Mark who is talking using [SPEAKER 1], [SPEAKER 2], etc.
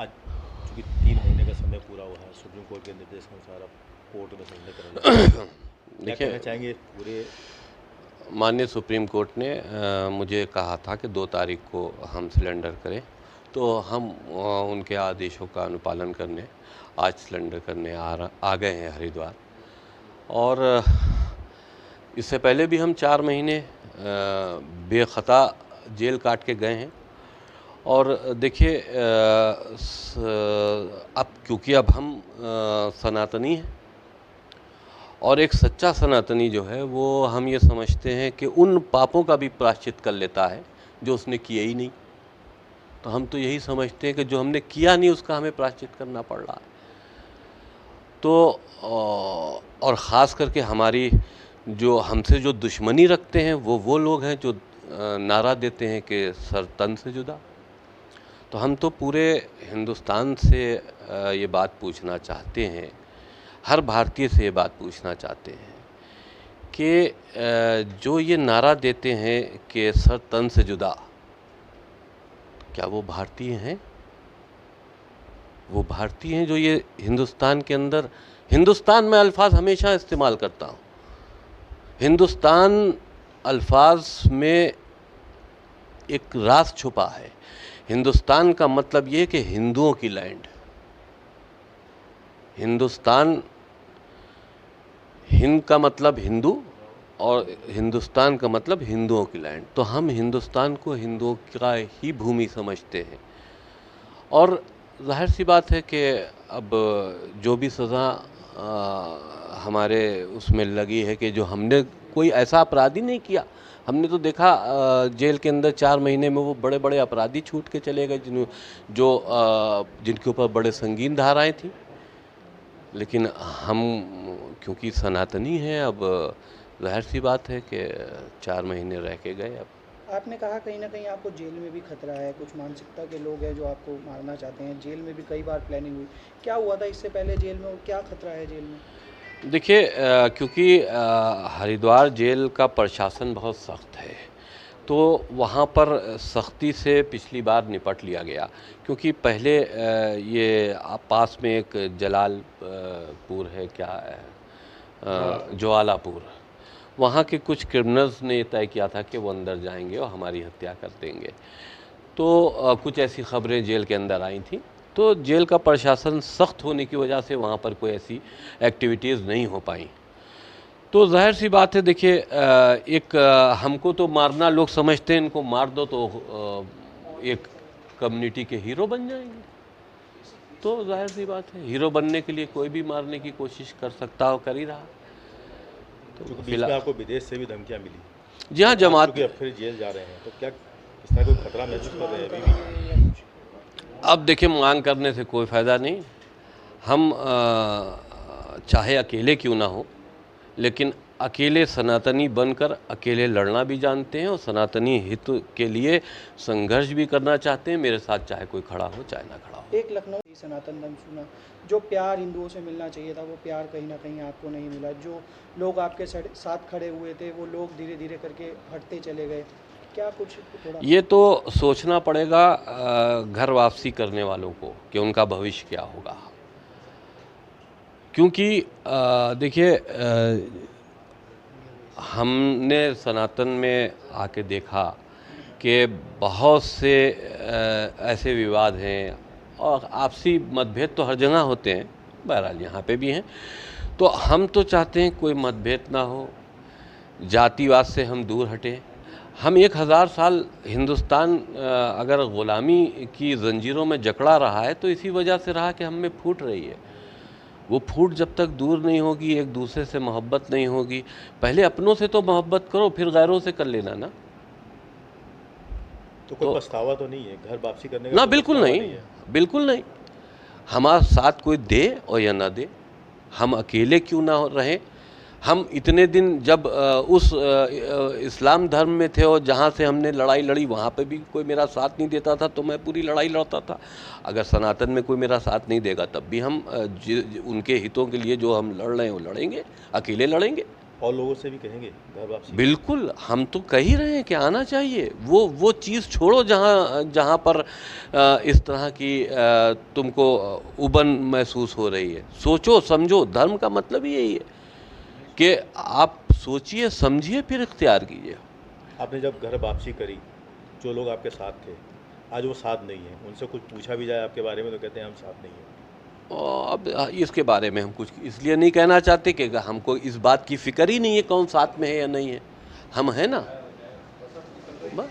[SPEAKER 1] आज चूँकि 3 महीने का समय पूरा हुआ है, सुप्रीम कोर्ट के निर्देश के अनुसार अब कोर्ट में सरेंडर करना क्या
[SPEAKER 2] देखिए,
[SPEAKER 1] कहना चाहेंगे पूरे?
[SPEAKER 2] माननीय सुप्रीम कोर्ट ने मुझे कहा था कि 2 तारीख को हम सिलेंडर करें, तो हम उनके आदेशों का अनुपालन करने आज सिलेंडर करने आ गए हैं हरिद्वार। और इससे पहले भी हम 4 महीने बेखता जेल काट के गए हैं। और देखिए, अब क्योंकि अब हम सनातनी हैं और एक सच्चा सनातनी जो है वो हम ये समझते हैं कि उन पापों का भी प्रायश्चित कर लेता है जो उसने किए ही नहीं। तो हम तो यही समझते हैं कि जो हमने किया नहीं उसका हमें प्रायश्चित करना पड़ रहा है। तो और ख़ास करके हमारी जो हमसे जो दुश्मनी रखते हैं वो लोग हैं जो नारा देते हैं कि सर तन से जुदा। तो हम तो पूरे हिंदुस्तान से ये बात पूछना चाहते हैं, हर भारतीय से ये बात पूछना चाहते हैं कि जो ये नारा देते हैं कि सर तन से जुदा, क्या वो भारतीय हैं? वो भारतीय हैं जो ये हिंदुस्तान के अंदर, हिंदुस्तान में अल्फाज हमेशा इस्तेमाल करता हूँ, हिंदुस्तान अल्फाज में एक राज छुपा है। हिंदुस्तान का मतलब ये कि हिंदुओं की लैंड, हिंदुस्तान, हिंद का मतलब हिंदू और हिंदुस्तान का मतलब हिंदुओं की लैंड। तो हम हिंदुस्तान को हिंदुओं का ही भूमि समझते हैं। और जाहिर सी बात है कि अब जो भी सज़ा हमारे उसमें लगी है कि जो हमने कोई ऐसा अपराध ही नहीं किया। हमने तो देखा जेल के अंदर 4 महीने में वो बड़े बड़े अपराधी छूट के चले गए जिनके ऊपर बड़े संगीन धाराएं थी। लेकिन हम क्योंकि सनातनी हैं, अब जाहिर सी बात है कि 4 महीने रह के गए। अब
[SPEAKER 3] आपने कहा कहीं ना कहीं आपको जेल में भी खतरा है, कुछ मानसिकता के लोग हैं जो आपको मारना चाहते हैं। जेल में भी कई बार प्लानिंग हुई, क्या हुआ था इससे पहले जेल में और क्या खतरा है जेल में?
[SPEAKER 2] देखिए, क्योंकि हरिद्वार जेल का प्रशासन बहुत सख्त है, तो वहाँ पर सख्ती से पिछली बार निपट लिया गया। क्योंकि पहले ये पास में एक जलालपुर है, क्या है, ज्वालापुर, वहाँ के कुछ क्रिमिनल्स ने तय किया था कि वो अंदर जाएंगे और हमारी हत्या कर देंगे। तो कुछ ऐसी खबरें जेल के अंदर आई थी। तो जेल का प्रशासन सख्त होने की वजह से वहाँ पर कोई ऐसी एक्टिविटीज़ नहीं हो पाई। तो जाहिर सी बात है, देखिए, एक हमको तो मारना लोग समझते हैं, इनको मार दो तो एक कम्युनिटी के हीरो बन जाएंगे। तो जाहिर सी बात है, हीरो बनने के लिए कोई भी मारने की कोशिश कर सकता हो, कर ही रहा।
[SPEAKER 1] तो बीच में आपको विदेश से भी धमकियाँ मिली?
[SPEAKER 2] जी हाँ, जमात
[SPEAKER 1] अब फिर जेल जा रहे हैं, तो क्या इस तरह कोई खतरा महसूस कर रहे हैं अभी भी?
[SPEAKER 2] अब देखिए, मांग करने से कोई फ़ायदा नहीं। हम चाहे अकेले क्यों ना हो, लेकिन अकेले सनातनी बनकर अकेले लड़ना भी जानते हैं और सनातनी हित के लिए संघर्ष भी करना चाहते हैं। मेरे साथ चाहे कोई खड़ा हो चाहे ना खड़ा हो।
[SPEAKER 3] एक लखनऊ सनातन धर्म सुना, जो प्यार हिंदुओं से मिलना चाहिए था वो प्यार कहीं ना कहीं आपको नहीं मिला। जो लोग आपके साथ खड़े हुए थे वो लोग धीरे धीरे करके हटते चले गए। क्या कुछ थोड़ा
[SPEAKER 2] ये तो सोचना पड़ेगा घर वापसी करने वालों को कि उनका भविष्य क्या होगा। क्योंकि देखिए, हमने सनातन में आके देखा कि बहुत से ऐसे विवाद हैं और आपसी मतभेद तो हर जगह होते हैं, बहरहाल यहाँ पे भी हैं। तो हम तो चाहते हैं कोई मतभेद ना हो, जातिवाद से हम दूर हटें। हम 1000 साल हिंदुस्तान अगर ग़ुलामी की ज़ंजीरों में जकड़ा रहा है तो इसी वजह से रहा कि हम में फूट रही है। वो फूट जब तक दूर नहीं होगी, एक दूसरे से मोहब्बत नहीं होगी। पहले अपनों से तो मोहब्बत करो, फिर गैरों से कर लेना ना।
[SPEAKER 1] तो कोई पछतावा तो नहीं है घर वापसी करने का?
[SPEAKER 2] ना, बिल्कुल नहीं, बिल्कुल नहीं। हमारा साथ कोई दे और या ना दे, हम अकेले क्यों ना रहें। हम इतने दिन जब उस इस्लाम धर्म में थे और जहाँ से हमने लड़ाई लड़ी वहाँ पे भी कोई मेरा साथ नहीं देता था, तो मैं पूरी लड़ाई लड़ता था। अगर सनातन में कोई मेरा साथ नहीं देगा तब भी हम उनके हितों के लिए जो हम लड़ रहे हैं वो लड़ेंगे, अकेले लड़ेंगे।
[SPEAKER 1] और लोगों से भी कहेंगे घर वापसी?
[SPEAKER 2] बिल्कुल, हम तो कह ही रहे हैं कि आना चाहिए। वो चीज़ छोड़ो जहाँ पर इस तरह की तुमको उबन महसूस हो रही है। सोचो समझो, धर्म का मतलब ही यही है कि आप सोचिए समझिए फिर इख्तियार कीजिए।
[SPEAKER 1] आपने जब घर वापसी करी, जो लोग आपके साथ थे आज वो साथ नहीं है, उनसे कुछ पूछा भी जाए आपके बारे में तो कहते हैं हम साथ नहीं हैं।
[SPEAKER 2] और अब इसके बारे में हम कुछ इसलिए नहीं कहना चाहते कि हमको इस बात की फ़िक्र ही नहीं है कौन साथ में है या नहीं है। हम हैं ना, बस।